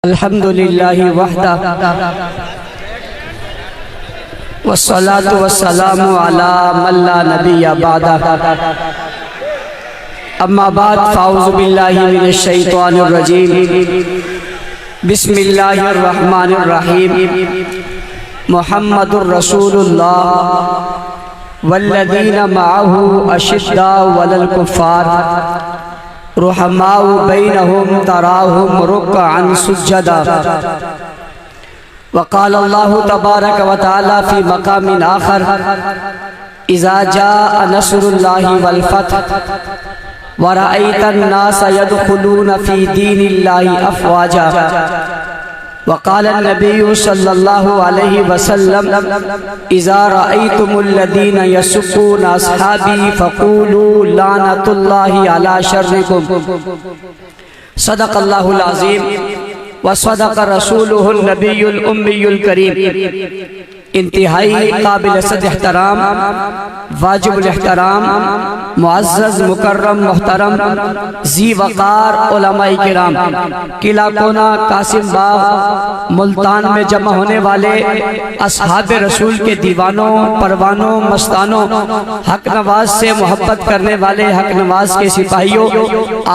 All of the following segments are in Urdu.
الحمدللہ وحدہ والصلاة والسلام علی من لا نبی بعدہ اما بعد فاعوذ باللہ من الشیطان الرجیم بسم اللہ الرحمن الرحیم محمد الرسول اللہ والذین معہ اشداء علی الکفار رحماء بینہم تراہم رکعا سجدا وقال اللہ تبارک و تعالی فی مقام آخر اذا جاء نصر اللہ والفتح ورأیت الناس يدخلون فی دین اللہ افواجا وقال النبی صلی اللہ علیہ وسلم اذا رأیتم الذین یسبون اصحابی فقولوا لعنت اللہ علی شرکم صدق اللہ العظیم وصدق رسولہ النبی الامی الکریم انتہائی قابل صد احترام واجب الاحترام معزز مکرم محترم ذی وقار علماء کرام قلعہ کونا قاسم باغ ملتان میں جمع ہونے والے اصحاب رسول کے دیوانوں پروانوں مستانوں حق نواز سے محبت کرنے والے حق نواز کے سپاہیوں،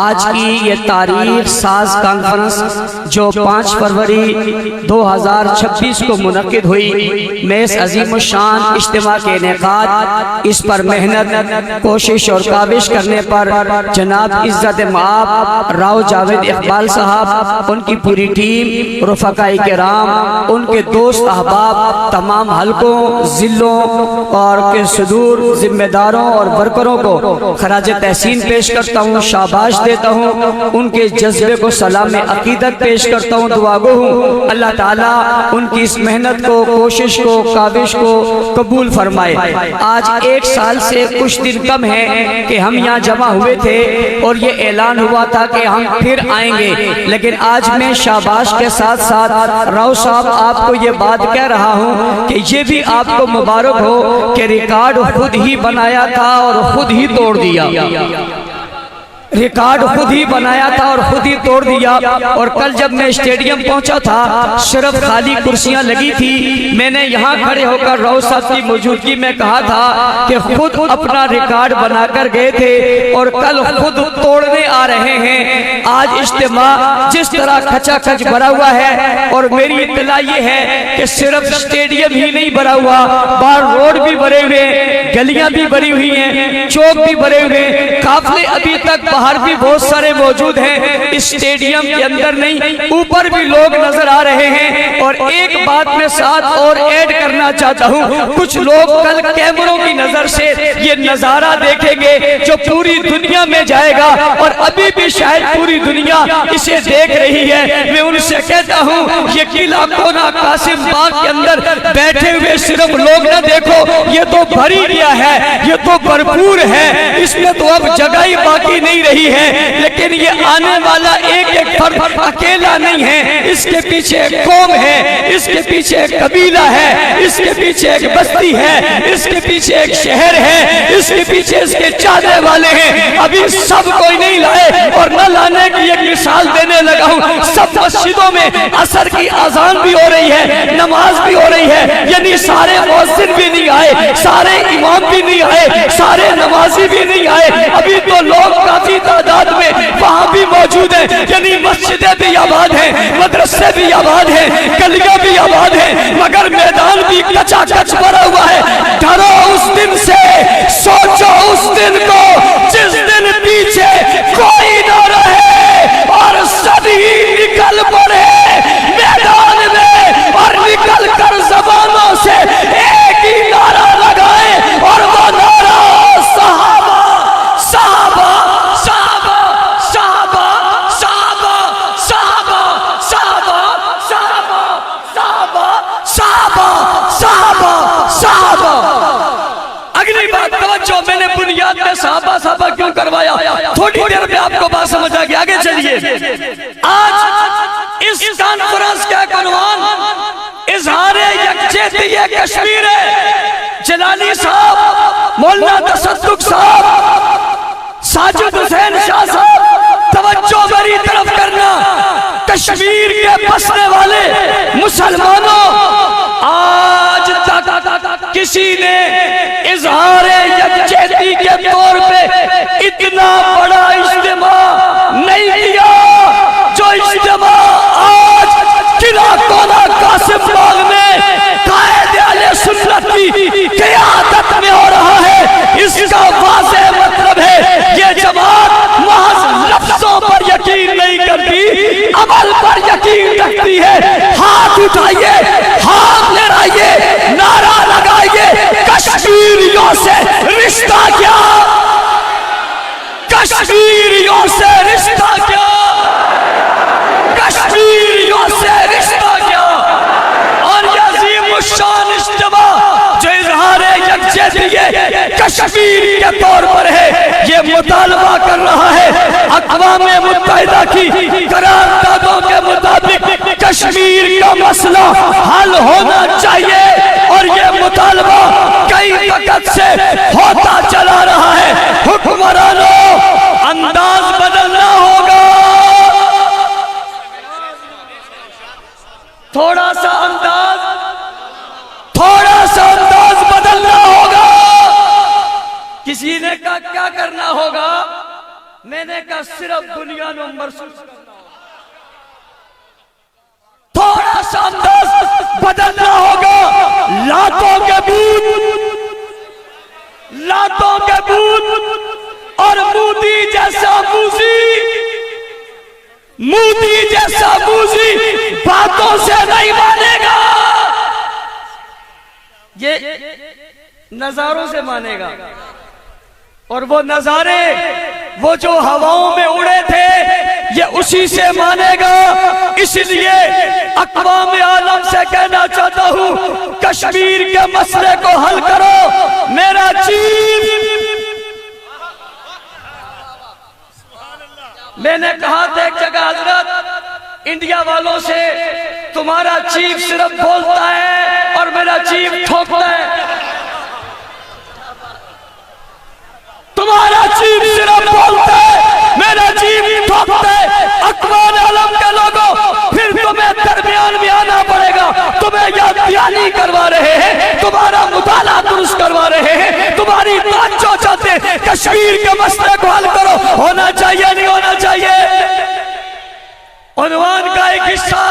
آج کی یہ تاریخ ساز کانفرنس جو 5 فروری 2026 کو منعقد ہوئی میں اس عظیم الشان اجتماع کے انعقاد اس پر محنت کوشش اور کاوش کرنے پر جناب عزت مآب راؤ جاوید اقبال صاحب، ان کی پوری ٹیم، رفقاء کرام، ان کے دوست احباب، تمام حلقوں ضلعوں اور کے صدور ذمہ داروں اور ورکروں کو خراج تحسین پیش کرتا ہوں، شاباش دیتا ہوں، ان کے جذبے کو سلام عقیدت پیش کرتا ہوں، دعا گو ہوں اللہ تعالیٰ ان کی اس محنت کو کوشش کو کاوش کو قبول فرمائے۔ آج 1 سال سے کچھ دن کم ہے کہ ہم یہاں جمع ہوئے تھے اور یہ اعلان ہوا تھا کہ ہم پھر آئیں گے، لیکن آج میں شاباش کے ساتھ ساتھ راؤ صاحب آپ کو یہ بات کہہ رہا ہوں کہ یہ بھی آپ کو مبارک ہو کہ ریکارڈ خود ہی بنایا تھا اور خود ہی توڑ دیا، ریکارڈ خود ہی بنایا تھا اور خود ہی توڑ دیا۔ اور کل جب میں اسٹیڈیم پہنچا تھا صرف خالی کرسیاں لگی تھی، میں نے یہاں کھڑے ہو کر راؤ صاحب کی موجودگی میں کہا تھا کہ خود اپنا ریکارڈ بنا کر گئے تھے اور کل خود توڑنے آ رہے ہیں۔ آج اجتماع جس طرح کھچا کھچ بھرا ہوا ہے، اور میری اطلاع یہ ہے کہ صرف اسٹیڈیم ہی نہیں بھرا ہوا، باہر روڈ بھی بھرے ہوئے، گلیاں بھی بھری ہوئی ہیں، چوک بھی بھرے ہوئے، قافلے ابھی تک باہر بھی بہت سارے موجود ہیں، اسٹیڈیم کے اندر نہیں اوپر بھی لوگ نظر آ رہے ہیں۔ اور ایک بات میں ساتھ اور ایڈ کرنا چاہتا ہوں، کچھ لوگ کل کیمروں کی نظر سے یہ نظارہ دیکھیں گے جو پوری دنیا میں جائے گا، اور ابھی بھی شاید پوری دنیا اسے دیکھ رہی ہے۔ میں ان سے کہتا ہوں یہ قلعہ کونا قاسم باغ کے اندر بیٹھے ہوئے صرف لوگ نہ دیکھو، یہ تو بھری گیا ہے، یہ تو بھرپور ہے، اس میں تو اب جگہ ہی باقی نہیں رہی ہے، لیکن یہ آنے والا ایک ایک فرد اکیلا نہیں ہے، اس کے پیچھے ایک قوم ہے، اس کے پیچھے ایک قبیلہ ہے، اس کے پیچھے ایک بستی ہے، اس کے پیچھے ایک شہر ہے، اس کے پیچھے اس کے چاہنے والے ہیں۔ ابھی سب کوئی نہیں لائے، اور نہ لانے کی ایک مثال دینے لگا ہوں، سب مسجدوں میں عصر کی اذان بھی ہو رہی ہے، نماز بھی ہو رہی ہے، یعنی سارے مؤذن بھی نہیں آئے، سارے امام بھی نہیں آئے، سارے نمازی بھی نہیں آئے، ابھی تو لوگ کافی تعداد میں وہاں بھی موجود ہیں، یعنی مسجدیں بھی آباد ہیں، مدرسے بھی آباد ہیں، گلیاں بھی آباد ہیں، مگر میدان بھی کچا کچ بھرا ہوا ہے۔ ڈرو اس دن سے، سوچو اس دن کو جس دن پیچھے کوئی نہ رہے اور سبھی نکل پڑے میدان میں، اور نکل کر زبانوں سے ایک ہی نعرہ لگائے، اور وہ نعرہ صحابہ صحابہ صحابہ صحابہ صحابہ صحابہ صحابہ صحابہ صحابہ صحابہ صحابہ صحابہ۔ اگلی بات توجہ، میں نے بنیاد میں صحابہ صحابہ کیوں کروایا، تھوڑی دیر میں آپ کو بات سمجھ آ گئی، آگے چلیے۔ آج اس کانفرنس کا عنوان اظہار یکجہتی کشمیر ہے۔ جلالی صاحب، مولانا تصدق صاحب، ساجد حسین شاہ صاحب، توجہ میری طرف کرنا۔ کشمیر کشمیر کے بسنے والے مسلمانوں، آج تک کسی نے اظہار یکجہتی کے طور پہ اتنا بڑا اجتماع نہیں کیا جو اجتماع آج قلعہ کونا قاسم باغ میں قائد اہل سنت کی قیادت میں ہو رہا ہے۔ اس کا واضح مطلب ہے یہ جماعت محض لفظوں پر یقین نہیں کرتی، عمل پر یقین رکھتی ہے۔ ہاتھ اٹھائیے، ہاتھ لہرائیے، نعرہ لگائیے، کشمیریوں سے رشتہ کیا، کشمیریوں سے رشتہ کیا، کشمیریوں سے رشتہ کیا۔ اور یہ عظیم الشان اجتماع جو اظہار یکجہتی کشمیر کے طور پر ہے، یہ مطالبہ کر رہا ہے اقوام متحدہ کی قراردادوں کے مطابق کشمیر کا مسئلہ حل ہونا چاہیے، اور یہ مطالبہ کئی وقت سے ہوتا چلا رہا ہے۔ حکمرانوں، انداز بدلنا ہوگا، تھوڑا سا انداز بدلنا ہوگا۔ کسی نے کہا کیا کرنا ہوگا، میں نے کہا صرف دنیا نمبر تھوڑا سا انداز بدلنا ہوگا۔ لاتوں کے بت اور مودی جیسا موزی باتوں سے نہیں مانے گا، یہ نظاروں سے مانے گا۔ اور وہ نظارے وہ جو ہواؤں میں اڑے تھے یہ اسی سے مانے گا۔ اس لیے اقوام عالم سے کہنا چاہتا ہوں کشمیر کے مسئلے کو حل کرو۔ میرا چیف، میں نے کہا تھا ایک جگہ حضرت انڈیا والوں سے تمہارا چیف صرف بولتا ہے اور میرا چیف ٹھوکتا ہے، تمہارا چیف صرف بولتا ہے میرا چیف ٹھوکتا ہے۔ اقوام عالم کے لوگوں، پھر تمہیں درمیان میں آنا پڑے گا۔ تمہیں یاد دہانی کروا رہے ہیں، تمہارا مطالعہ درست کروا رہے ہیں، تمہاری توجہ چاہتے ہیں کشمیر کے مسئلے کو حل کرو۔ ہونا چاہیے نہیں ہونا چاہیے؟ عنوان کا ایک حصہ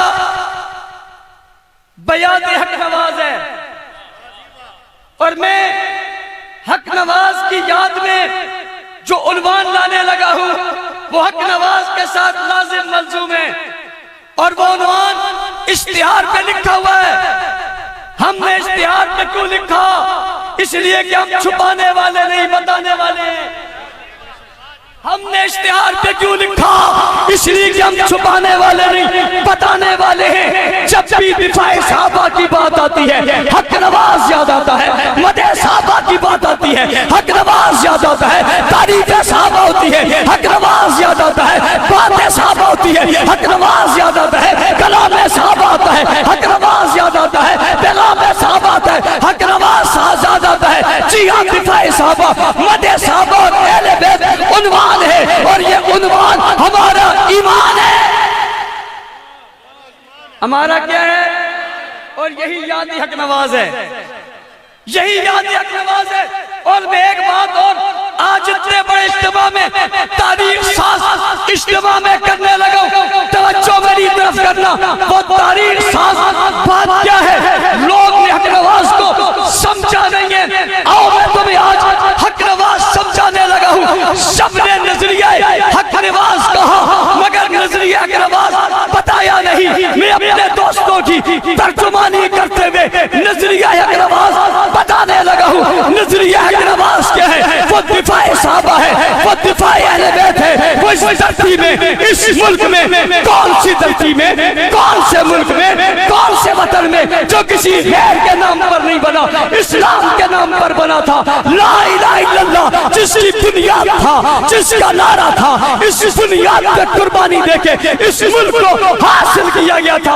بیان حق نواز ہے، اور میں حق نواز کی یاد میں جو عنوان لانے لگا ہوں وہ حق نواز کے ساتھ لازم ملزوم ہے، اور وہ عنوان اشتہار پہ لکھا ہوا ہے۔ ہم نے اشتہار پہ کیوں لکھا؟ اس لیے کہ ہم چھپانے والے نہیں، بتانے والے ہیں۔ ہم نے اشتہار پہ کیوں لکھا؟ اس لیے کہ ہم چھپانے والے نہیں، بتانے والے ہیں۔ جب بھی دفاع صحابہ کی بات آتی ہے حق نواز یاد آتا ہے، مدح صحابہ کی بات آتی ہے حق نواز یاد آتا ہے، تعریف صحابہ ہوتی ہے حق نواز یاد آتا ہے، باتیں صحابہ ہوتی ہے حق نواز یاد آتا ہے، کلام صحابہ آتا ہے حق نواز یاد آتا ہے، پیغام صحابہ آتا ہے حق نواز یاد آتا ہے۔ جی ہاں، دفاع صحابہ، مدح صحابہ اور اہل بیت عنوان ہے، اور یہ عنوان ہمارا ایمان ہے، ہمارا کیا ہے؟ اور یہی یاد حق نواز ہے، یہی یاد حق نواز ہے۔ اور میں ایک بات اور، آج اتنے بڑے اجتماع میں تاریخ ساز اجتماع میں کرنے لگا، توجہ میری طرف کرنا، وہ تاریخ ساز بات کیا ہے؟ لوگ نے حق نواز کو سمجھا نہیں ہے۔ آؤ میں تمہیں آج حق نواز سمجھانے لگا ہوں۔ سب نے نظریہ حق نواز کہا مگر نظریہ حق نواز بتایا نہیں۔ میں اپنے دوستوں کی ترجمانی کرتے ہوئے نظریہ حق نواز بتانے لگا ہوں۔ نظریہ حق نواز کیا ہے؟ وہ دفاع صحابہ ہے، وہ دفاع اہل بیت ہے۔ وہ اس دھرتی میں، اس ملک میں، کون سی دھرتی میں، کون سے ملک میں، کون سے وطن میں جو کسی غیر کے نام پر نہیں بنا، اسلام کے نام پر بنا تھا۔ لا الہ الا اللہ جس کی بنیاد تھا، جس کا نعرہ تھا، اس بنیاد پہ قربانی دے کے اس ملک کو حاصل کیا گیا تھا۔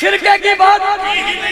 فرقے کی بات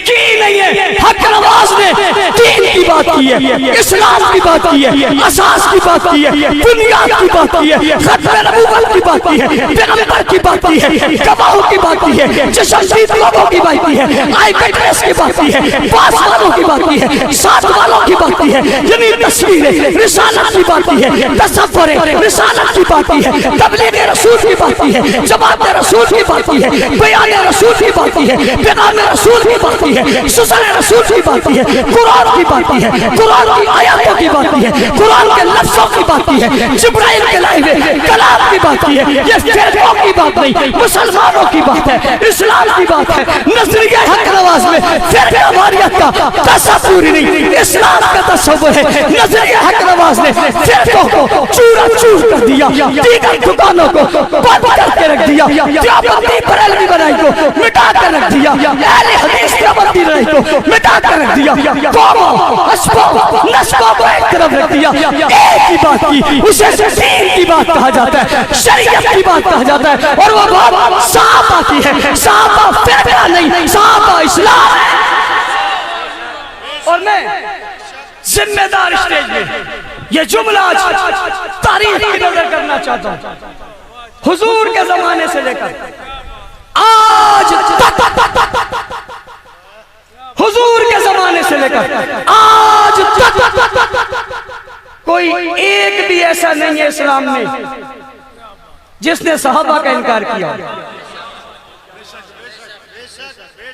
کی نہیں ہے، حق نواز نے دین کی بات کی ہے، اسلام کی بات کی ہے، اساس کی بات کی ہے، بنیاد کی بات کی ہے، ختم نبوت کی بات کی ہے، پیغمبر کی بات کی ہے، گواہوں کی بات کی ہے، چشمدید لوگوں کی بات کی ہے، آئی وٹنس کی بات کی ہے، پاس والوں کی بات کی ہے، ساتھ والوں کی بات کی ہے، یعنی تصویر رسالت کی بات کی ہے، تصور رسالت کی بات کی ہے، تبلیغ رسول کی بات کی ہے، جماعت رسول کی بات کی ہے، بیان رسول کی بات کی ہے، پیغام رسول کی بات کی ہے، سنن رسول کی بات کی ہے، قرآن کی بات کی ہے، قرآن کی آیاتوں کی بات کی ہے، قرآن کے لفظوں کی بات کی ہے، جبرائیل کے لائے ہوئے کلام کی بات کی ہے۔ یہ فرقوں کی بات نہیں، مسلمانوں کی بات ہے، اسلام کی بات ہے۔ نظریہ حق نواز میں فرقہ واریت کا تصور نہیں، اسلام کا تصور ہے۔ نظریہ حق نواز نے فرقوں کو چورا چور کر دیا، دیگر دکانوں کو بند کر کے رکھ دیا، دیوبندی بریلوی بنائی کو مٹا کر رکھ دیا، اہل حدیث دیوبندی بنائی کو مٹا کر رکھ دیا، قوموں حسبوں نسبوں کو ایک طرف رکھ دیا، ایک ہی بات کی، اسے دین کی بات کہا جاتا ہے، شریعت کی بات کہا جاتا ہے، اور وہ بات صاحب آتی ہے، صاحب فرقہ نہیں، صاحب اسلام ہے۔ اور میں ذمہ دار اسٹیج میں یہ جملہ آج تاریخ کی نظر کرنا چاہتا ہوں، حضور کے زمانے سے لے کر آج تک، حضور کے زمانے سے لے کر آج تک کوئی ایک بھی ایسا نہیں ہے اسلام میں جس نے صحابہ کا انکار کیا۔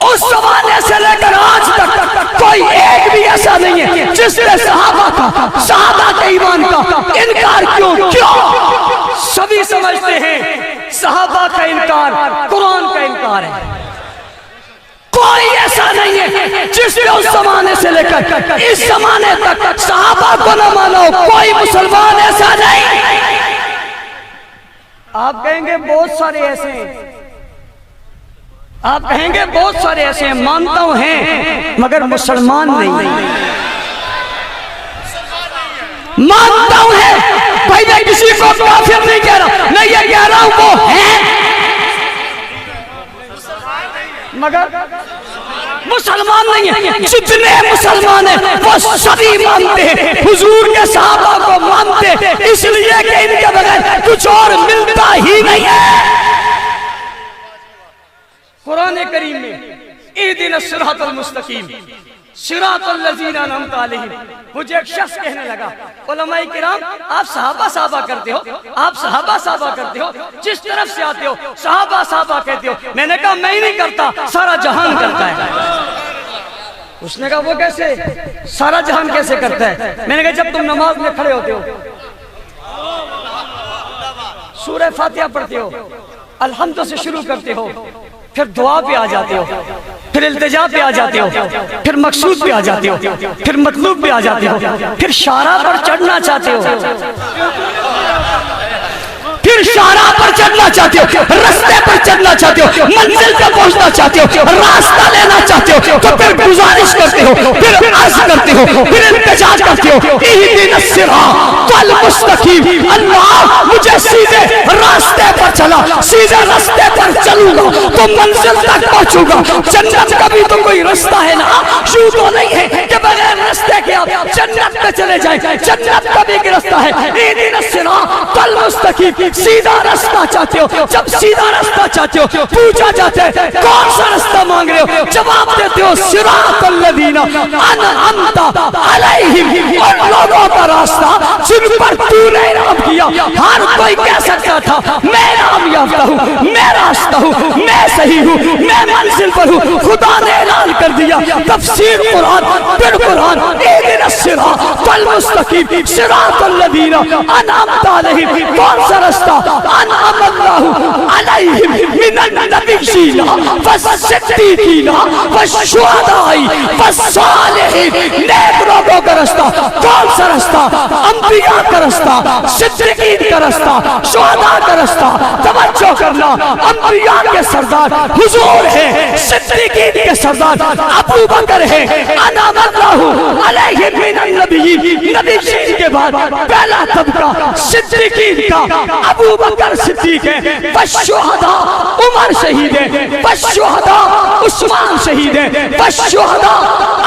اس زمانے سے لے کر آج تک کوئی ایک بھی ایسا نہیں ہے جس نے صحابہ کے ایمان کا انکار کیوں؟ سبھی سمجھتے ہیں صحابہ کا انکار قرآن کا انکار ہے۔ کوئی ایسا نہیں ہے جس نے اس زمانے سے لے کر اس زمانے تک صحابہ کو نہ مانو، کوئی مسلمان ایسا نہیں۔ آپ کہیں گے بہت سارے ایسے ہیں، آپ کہیں گے بہت سارے ایسے ہیں، مانتا ہوں ہیں مگر مسلمان نہیں، مانتا ہوں ہے بھائی، میں کسی کو کافر نہیں کہہ رہا، میں یہ کہہ رہا ہوں وہ ہے مگر مسلمان نہیں ہے۔ جتنے مسلمان ہیں وہ سبھی مانتے ہیں، حضور کے صحابہ کو مانتے ہیں، اس لیے کہ ان کے بغیر کچھ اور ملتا ہی نہیں ہے۔ قرآن کریم میں اہدنا الصراط المستقیم صراط الذین انعمت علیہم، مجھے ایک شخص کہنے لگا علماء کرام آپ صحابہ کرتے ہو، آپ صحابہ کرتے ہو، جس طرف سے آتے ہو صحابہ کہتے ہو۔ میں نے کہا میں ہی نہیں کرتا، سارا جہان کرتا ہے۔ اس نے کہا وہ کیسے، سارا جہان کیسے کرتا ہے؟ میں نے کہا جب تم نماز میں کھڑے ہوتے ہو، سورہ فاتحہ پڑھتے ہو، الحمد سے شروع کرتے ہو، پھر دعا پہ آ جاتے ہو، پھر التجا پہ آ جاتے ہو، پھر مقصود پہ آ جاتے ہو، پھر مطلوب پہ آ جاتے ہو، پھر شارع پر چڑھنا چاہتے ہو، پھر شارع پر چڑھنا چاہتے ہو، رستے پر چڑھنا چاہتے ہو، منزل پہ پہنچنا چاہتے ہو، راستہ لینا چاہتے ہو، تو پھر گزارش کرتے ہو، پھر عرض کرتے ہو، پھر التجا کرتے ہو، اہدنا الصراط المستقیم، اللہ مجھے سیدھے راستے پر چلا، سیدھے راستے پر چلوں گا تو منزل تک پہنچوں گا۔ جنت کا بھی تو کوئی رستہ ہے نا، یوں تو نہیں ہے کہ بغیر راستے کے آپ جنت پہ چلے جائیں، جنت کا بھی ایک رستہ ہے۔ اہدنا الصراط المستقیم، سیدھا راستہ چاہتے ہو، جب سیدھا راستہ چاہتے ہو پوچھا جاتا ہے کون سا راستہ مانگ رہے ہو، جواب دیتے ہو صراط الذین انعمت علیہم، اور لوگوں کا راستہ جن پر تو نے انعام کیا۔ ہر کوئی کہہ سکتا تھا میں انعام یافتہ ہوں، میں راستہ ہوں، میں صحیح ہوں، میں منزل پر ہوں۔ خدا نے اعلان کر دیا تفسیر قرآن پھر قرآن، اہدنا الصراط المستقیم صراط الذین انعمت علیہم، کون سا راستہ؟ انعم اللہ علیہم من النبیین والصدیقین والشہداء والصالحین، نیک لوگوں کا راستہ۔ کون سا راستہ؟ انبیاء کا راستہ، صدیقین کا راستہ، شہداء کا راستہ۔ توجہ کرنا، انبیاء کے سردار حضور ہیں، صدیقین کے سردار ابو بکر ہیں، انعم اللہ علیہم من النبیین نبی کے بعد پہلا طبقہ صدیقین کا ابو بکر صدیق ہے، والشہداء عمر شہید ہے، والشہداء عثمان شہید ہے، والشہداء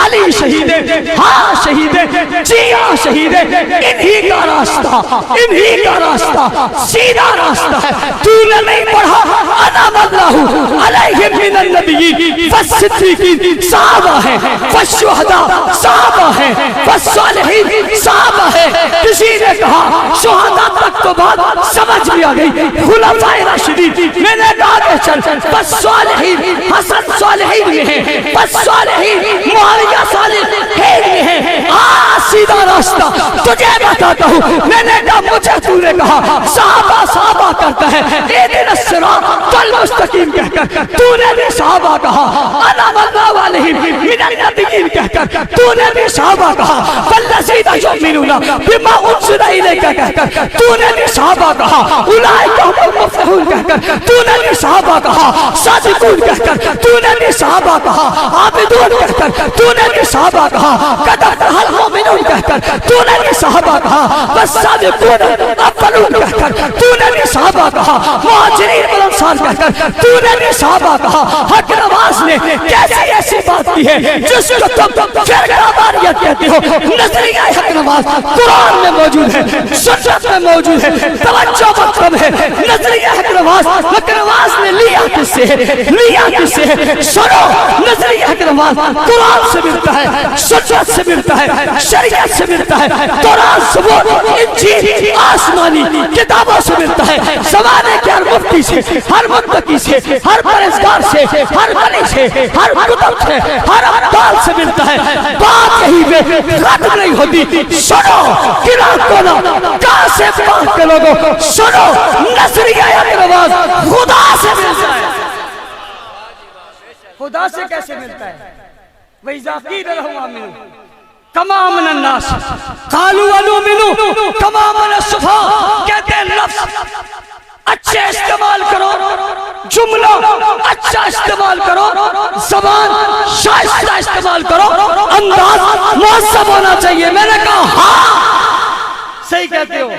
علی شہید ہے، ہاں شہید ہے، جی ہاں شہید ہے۔ انہی کا راستہ، انہی کا راستہ سیدھا راستہ ہے۔ تو نے نہیں پڑھا انعم اللہ علیہم من النبیین والصدیقین صحابہ ہے، والشہداء صحابہ ہے، والصالحین صحابہ ہے۔ کسی نے کہا شہداء تک تو بات سمجھ بھی آ گئی، خلفائے راشدین، میں نے کہا کہ چل والصالحین، حسن صالحین میں ہے، والصالحین معاویہ صالحین میں ہے۔ سیدھا راستہ تجھے بتاتا ہوں۔ میں نے کہا مجھے تو نے کہا صحابہ صحابہ کرتا ہے، اہدنا الصراط المستقیم کہہ کر تو نے بھی صحابہ کہا، انعم اللہ علیہم من النبیین کہہ کر تو نے بھی صحابہ کہا، والذین یؤمنون بما انزل الیک کہہ کر تو نے بھی صحابہ کہا، اولئک هم المفلحون کہہ کر تو نے بھی صحابہ کہا، صادقون کہہ کر تو نے بھی صحابہ کہا، عابدون کہہ کر تو نے بھی صحابہ کہا، قد افلح المؤمنون کہہ کر تو نے بھی صحابہ کہا، والسابقون الاولون کہہ کر تو نے بھی صحابہ کہا، مہاجرین والانصار کہہ کر تو نے بھی صحابہ کہا۔ حق نواز نے کیسی ایسی بات کی ہے جس کو تم فرقہ واریت کہتے ہو؟ نظریہ حق نواز قرآن میں موجود ہے، سنت میں موجود ہے، توجہ مطلب ہے۔ نظریہ حق نواز نے لیا کس سے ہے؟ لیا کس سے ہے؟ سنو، نظریہ حق نواز قرآن سے ملتا ہے، سنت سے ملتا ہے، شریعت سے ملتا ہے، تورات زبور انجیل آسمانی کتابوں سے ملتا ہے، زمانے کے ہر مفتی سے، ہر متقی سے، ہر پرہیزگار سے، ہر ولی سے، ہر کتب سے، ہر ابدال سے ملتا ہے۔ بات یہی پہ ختم نہیں ہوتی۔ سنو گرا کونا کہاں سے بات کے لوگوں، سنو نظریہ اقرواز خدا سے ملتا ہے۔ خدا سے کیسے ملتا ہے؟ وَإِذَا قِيلَ لَهُمْ آمِنُوا كَمَا آمَنَ النَّاسُ قَالُوا وَنُؤْمِنُ كَمَا آمَنَ السُّفَهَاءُ۔ کہتے ہیں لفظ اچھے استعمال کرو، جملہ اچھا استعمال کرو، زبان شائستہ استعمال کرو، انداز مہذب ہونا چاہیے۔ میں نے کہا ہاں صحیح کہتے ہو،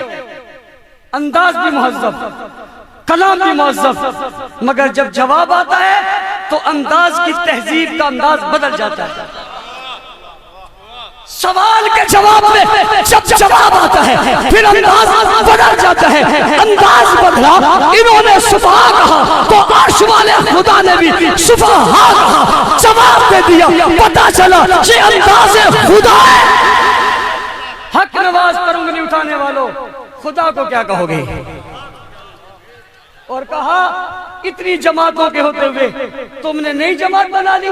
انداز بھی مہذب، کلام بھی مہذب، مگر جب جواب آتا ہے تو انداز کی تہذیب کا انداز بدل جاتا ہے۔ سوال کے جواب میں جب جواب آتا ہے پھر انداز بدل جاتا ہے۔ انداز بدلا، انہوں نے صفحہ کہا تو عرش والے خدا نے بھی صفحہ کہا، جواب دے دیا، پتہ چلا یہ انداز خدا ہے۔ حق نواز پر انگلی اٹھانے والوں، خدا کو کیا کہو گے؟ اور کہا اتنی جماعتوں کے ہوتے ہوئے تم نے نئی جماعت بنا لی،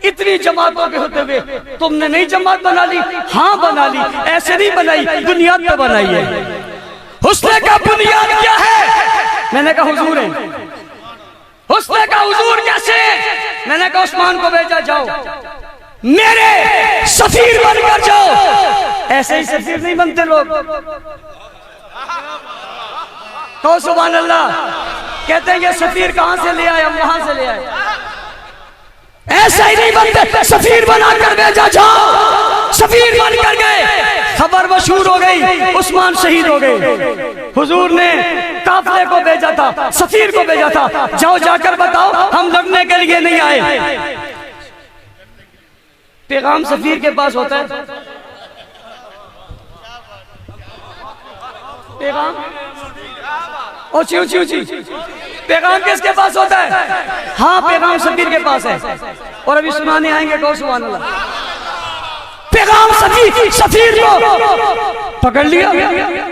اتنی جماعتوں کے ہوتے ہوئے تم نے نئی جماعت بنا لی۔ ہاں بنا لی، ایسے نہیں بنائی، بنیاد پہ بنائی ہے۔ حسن کا بنیاد کیا ہے؟ میں نے کہا حضور ہے۔ حسن کا حضور کیسے؟ میں نے کہا عثمان کو بھیجا، جاؤ میرے سفیر بن کر جاؤ۔ ایسے ہی سفیر نہیں بنتے لوگ، تو سبحان اللہ کہتے ہیں یہ سفیر کہاں سے لے آئے؟ ہم وہاں سے لے آئے۔ ایسا ہی نہیں بنتے، سفیر بنا کر بھیجا، جاؤ سفیر بن کر گئے۔ خبر مشہور ہو گئی، عثمان شہید ہو گئے۔ حضور نے قافلے کو بھیجا تھا، سفیر کو بھیجا تھا، جاؤ جا کر بتاؤ ہم لڑنے کے لیے نہیں آئے۔ پیغام سفیر کے پاس ہوتا ہے، پیغام اونچی اونچی اونچی، پیغام کس کے پاس ہوتا ہے؟ ہاں پیغام سفیر کے پاس ہے، اور ابھی سنانے آئیں گے، کہو سبحان اللہ۔ پیغام سفیر کو پکڑ لیا،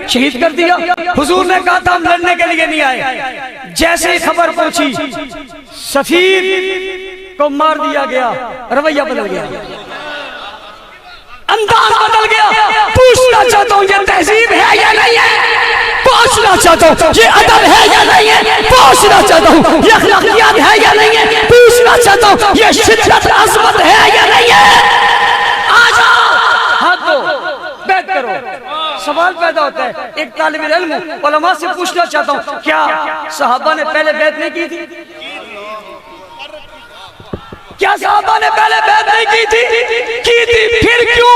شہید کر دیا۔ حضور نے کہا تھا ہم لڑنے کے لیے نہیں آئے۔ جیسے ہی خبر پہنچی سفیر کو مار دیا گیا، رویہ بدل گیا، انداز بدل گیا۔ پوچھنا چاہتا ہوں یہ تہذیب ہے یا نہیں ہے؟ پوچھنا چاہتا ہوں یہ ادب ہے یا نہیں ہے؟ پوچھنا چاہتا ہوں یہ اخلاقیات ہے یا نہیں ہے؟ پوچھنا چاہتا ہوں یہ شدت عظمت ہے یا نہیں ہے؟ آ جاؤ، ہاتھ دو، بیعت کرو۔ سوال پیدا ہوتا ہے، ایک طالب علم علماء سے پوچھنا چاہتا ہوں کیا صحابہ نے پہلے بیعت نہیں کی تھی؟ کیا صحابہ نے پہلے بیعت نہیں کی تھی؟ کی تھی، پھر کیوں